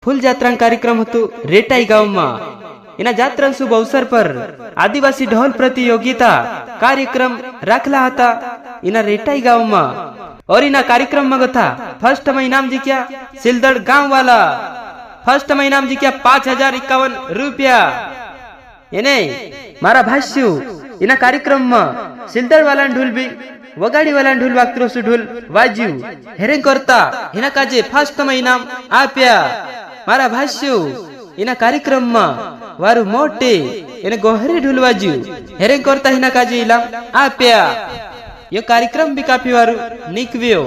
फूल जात्रा कार्यक्रम हतो रेटाई गांव में। इना जात्रा शुभ अवसर पर आदिवासी ढोल प्रतियोगिता कार्यक्रम रखला था इना रेटाई गांव में। और इना कार्यक्रम में था फर्स्ट में इनाम जीत्या सिलदड़ गांव वाला। फर्स्ट में इनाम जीत्या 5051 रुपया। एने मारा भाष्यु इना कार्यक्रम में सिलदड़ वाला ढोल भी वगाड़ी वाला ढोल वाक्रो ढोल वाज्यू हेरेंग करता हिना काजे फर्स्ट में इनाम आप्या। मारा भाष्यु इना कार्यक्रम में वारु मोटे एने गोहरे ढोल वाज्यू हेरेंग करता हिना काजे इनाम आप्या। यो कार्यक्रम भी काफी वारु निकव्यो।